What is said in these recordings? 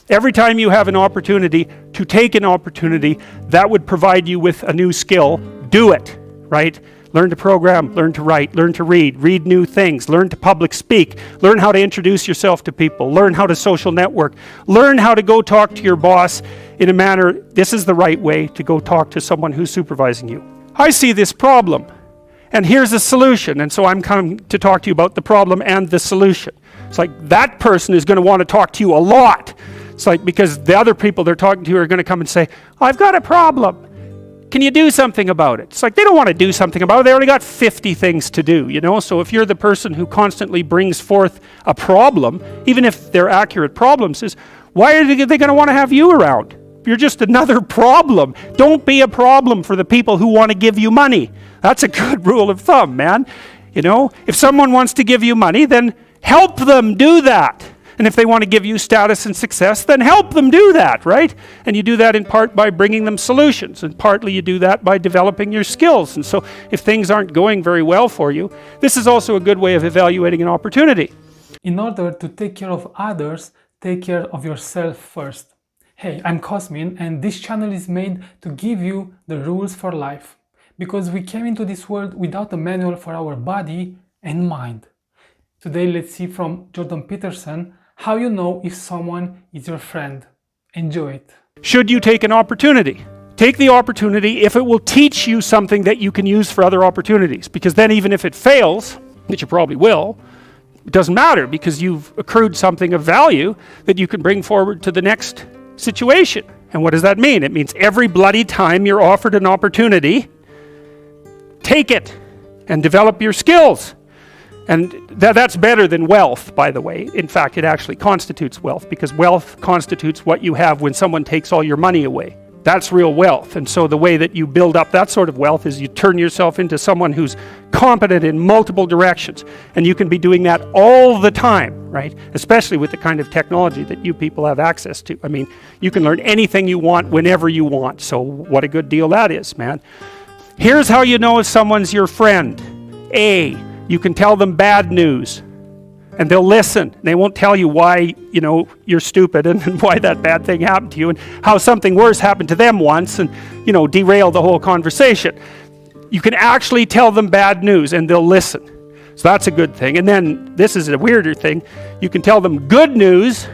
Every time you have an opportunity to take an opportunity that would provide you with a new skill, do it, right? Learn to program, learn to write, learn to read new things, learn to public speak, learn how to introduce yourself to people, learn how to social network, learn how to go talk to your boss in a manner, this is the right way to go talk to someone who's supervising you. I see this problem, and here's a solution, and so I'm coming to talk to you about the problem and the solution. It's like that person is going to want to talk to you a lot. It's like because the other people they're talking to are going to come and say, I've got a problem. Can you do something about it? It's like they don't want to do something about it. They already got 50 things to do, you know? So if you're the person who constantly brings forth a problem, even if they're accurate problems, is why are they going to want to have you around? You're just another problem. Don't be a problem for the people who want to give you money. That's a good rule of thumb, man. You know, if someone wants to give you money, then help them do that. And if they want to give you status and success, then help them do that, right? And you do that in part by bringing them solutions, and partly you do that by developing your skills. And so if things aren't going very well for you, this is also a good way of evaluating an opportunity. In order to take care of others, take care of yourself first. Hey, I'm Cosmin, and this channel is made to give you the rules for life. Because we came into this world without a manual for our body and mind. Today, let's see from Jordan Peterson how you know if someone is your friend. Enjoy it. Should you take an opportunity? Take the opportunity if it will teach you something that you can use for other opportunities. Because then even if it fails, which you probably will, it doesn't matter because you've accrued something of value that you can bring forward to the next situation. And what does that mean? It means every bloody time you're offered an opportunity, take it and develop your skills. And that's better than wealth, by the way. In fact, it actually constitutes wealth because wealth constitutes what you have when someone takes all your money away. That's real wealth. And so the way that you build up that sort of wealth is you turn yourself into someone who's competent in multiple directions. And you can be doing that all the time, right? Especially with the kind of technology that you people have access to. I mean, you can learn anything you want whenever you want. So what a good deal that is, man. Here's how you know if someone's your friend. A, you can tell them bad news and they'll listen. They won't tell you why, you know, you're stupid and why that bad thing happened to you and how something worse happened to them once and, you know, derail the whole conversation. You can actually tell them bad news and they'll listen. So that's a good thing. And then this is a weirder thing. You can tell them good news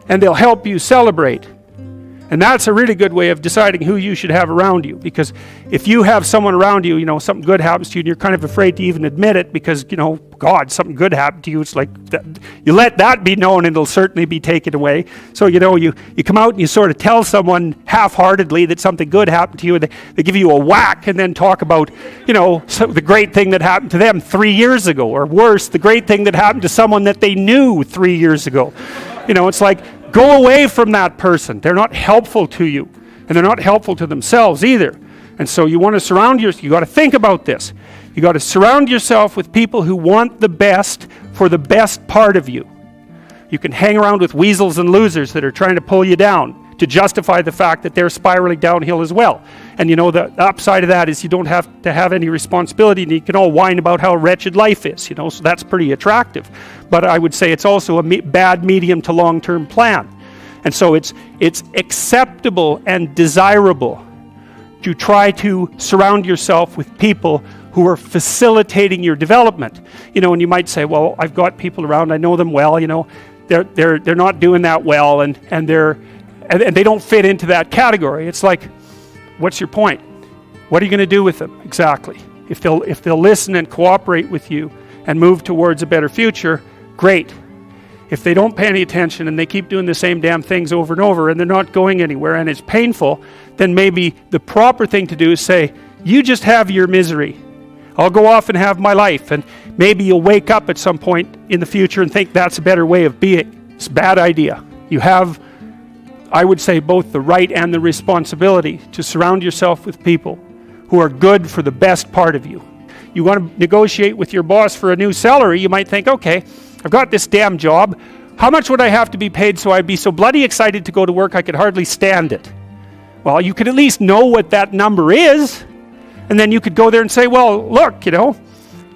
and they'll help you celebrate. And that's a really good way of deciding who you should have around you. Because if you have someone around you, you know, something good happens to you and you're kind of afraid to even admit it because, you know, God, something good happened to you. It's like, you let that be known and it'll certainly be taken away. So, you know, you come out and you sort of tell someone half-heartedly that something good happened to you and they give you a whack and then talk about, you know, the great thing that happened to them 3 years ago. Or worse, the great thing that happened to someone that they knew 3 years ago. You know, it's like, go away from that person. They're not helpful to you. And they're not helpful to themselves either. And so you want to surround yourself, you got to think about this. You got to surround yourself with people who want the best for the best part of you. You can hang around with weasels and losers that are trying to pull you down to justify the fact that they're spiraling downhill as well. And you know, the upside of that is you don't have to have any responsibility and you can all whine about how wretched life is, you know, so that's pretty attractive. But I would say it's also a bad medium to long-term plan. And so it's acceptable and desirable to try to surround yourself with people who are facilitating your development. You know, and you might say, well, I've got people around, I know them well, you know, they're not doing that well and they don't fit into that category. It's like, what's your point? What are you going to do with them exactly? If they'll listen and cooperate with you and move towards a better future, great. If they don't pay any attention and they keep doing the same damn things over and over and they're not going anywhere and it's painful, then maybe the proper thing to do is say, you just have your misery. I'll go off and have my life. And maybe you'll wake up at some point in the future and think that's a better way of being. It's a bad idea. You have, I would say, both the right and the responsibility to surround yourself with people who are good for the best part of you. You want to negotiate with your boss for a new salary, you might think, okay, I've got this damn job. How much would I have to be paid so I'd be so bloody excited to go to work I could hardly stand it? Well, you could at least know what that number is. And then you could go there and say, well, look, you know,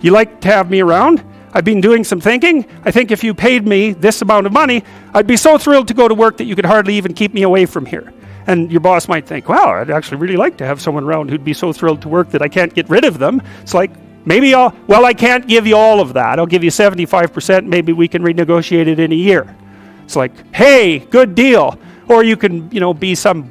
you like to have me around. I've been doing some thinking. I think if you paid me this amount of money, I'd be so thrilled to go to work that you could hardly even keep me away from here. And your boss might think, wow, I'd actually really like to have someone around who'd be so thrilled to work that I can't get rid of them. It's like, maybe I can't give you all of that. I'll give you 75%. Maybe we can renegotiate it in a year. It's like, hey, good deal. Or you can, be some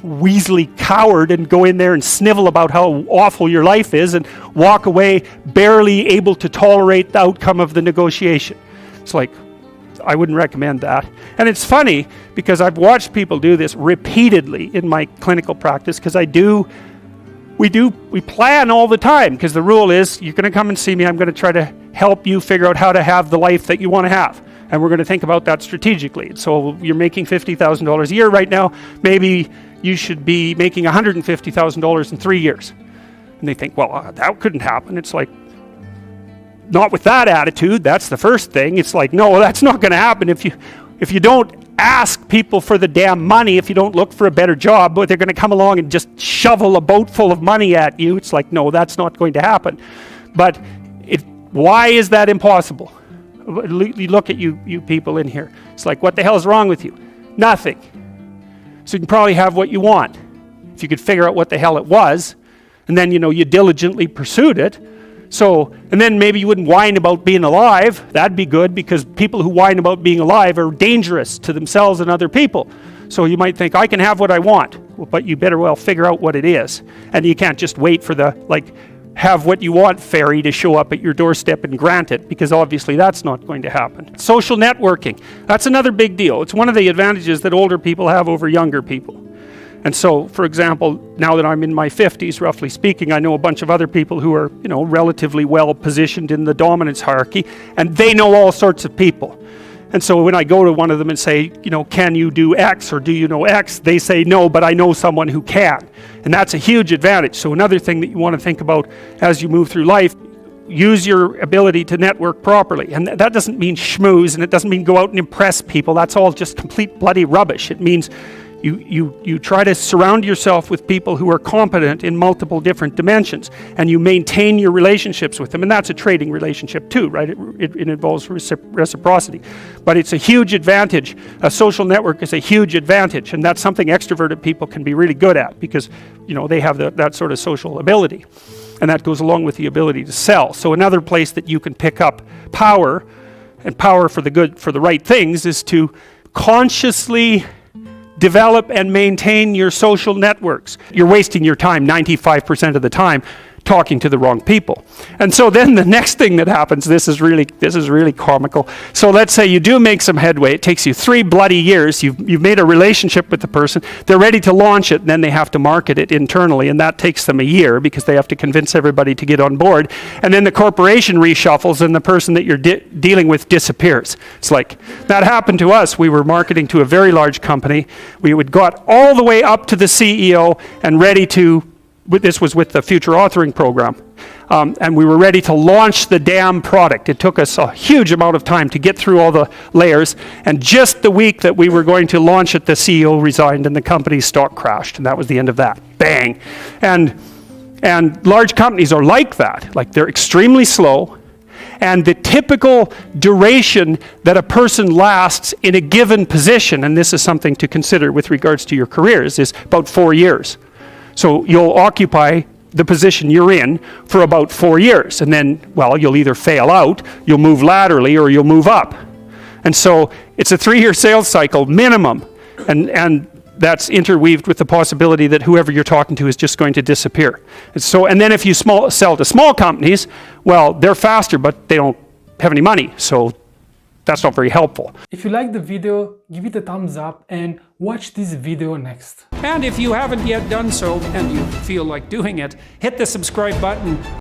weaselly coward and go in there and snivel about how awful your life is and walk away barely able to tolerate the outcome of the negotiation. It's like, I wouldn't recommend that. And it's funny because I've watched people do this repeatedly in my clinical practice, because we plan all the time, because the rule is you're going to come and see me, I'm going to try to help you figure out how to have the life that you want to have. And we're going to think about that strategically. So you're making $50,000 a year right now. Maybe you should be making $150,000 in 3 years. And they think, well, that couldn't happen. It's like, not with that attitude. That's the first thing. It's like, no, that's not going to happen. If you don't ask people for the damn money, if you don't look for a better job, but they're going to come along and just shovel a boat full of money at you. It's like, no, that's not going to happen. But why is that impossible? You look at you people in here. It's like, what the hell is wrong with you? Nothing. So you can probably have what you want if you could figure out what the hell it was, and then you diligently pursued it. So, and then maybe you wouldn't whine about being alive. That'd be good, because people who whine about being alive are dangerous to themselves and other people. So you might think, I can have what I want, but you better well figure out what it is. And you can't just wait for the have what you want fairy to show up at your doorstep and grant it, because obviously that's not going to happen. Social networking, that's another big deal. It's one of the advantages that older people have over younger people. And so, for example, now that I'm in my 50s, roughly speaking, I know a bunch of other people who are, relatively well positioned in the dominance hierarchy, and they know all sorts of people. And so when I go to one of them and say, can you do X, or do you know X? They say no, but I know someone who can. And that's a huge advantage. So another thing that you want to think about as you move through life, use your ability to network properly. And that doesn't mean schmooze, and it doesn't mean go out and impress people. That's all just complete bloody rubbish. It means you try to surround yourself with people who are competent in multiple different dimensions, and you maintain your relationships with them. And that's a trading relationship too, right? It involves reciprocity. But it's a huge advantage. A social network is a huge advantage, and that's something extroverted people can be really good at, because they have that sort of social ability. And that goes along with the ability to sell. So another place that you can pick up power, and power for the right things, is to consciously develop and maintain your social networks. You're wasting your time 95% of the time talking to the wrong people. And so then the next thing that happens, this is really comical. So let's say you do make some headway. It takes you 3 bloody years. You've made a relationship with the person. They're ready to launch it, and then they have to market it internally, and that takes them a year, because they have to convince everybody to get on board. And then the corporation reshuffles, and the person that you're dealing with disappears. It's like, that happened to us. We were marketing to a very large company. We had got all the way up to the CEO and ready to, this was with the future authoring program, and we were ready to launch the damn product. It took us a huge amount of time to get through all the layers, and just the week that we were going to launch it, the CEO resigned and the company's stock crashed, and that was the end of that. Bang. And large companies are like that. Like, they're extremely slow, and the typical duration that a person lasts in a given position, and this is something to consider with regards to your careers, is about 4 years. So you'll occupy the position you're in for about 4 years, and then, well, you'll either fail out, you'll move laterally, or you'll move up. And so it's a 3-year sales cycle minimum, and that's interweaved with the possibility that whoever you're talking to is just going to disappear. And then if you sell to small companies, well, they're faster, but they don't have any money, so that's not very helpful. If you like the video, give it a thumbs up and watch this video next. And if you haven't yet done so, and you feel like doing it, hit the subscribe button.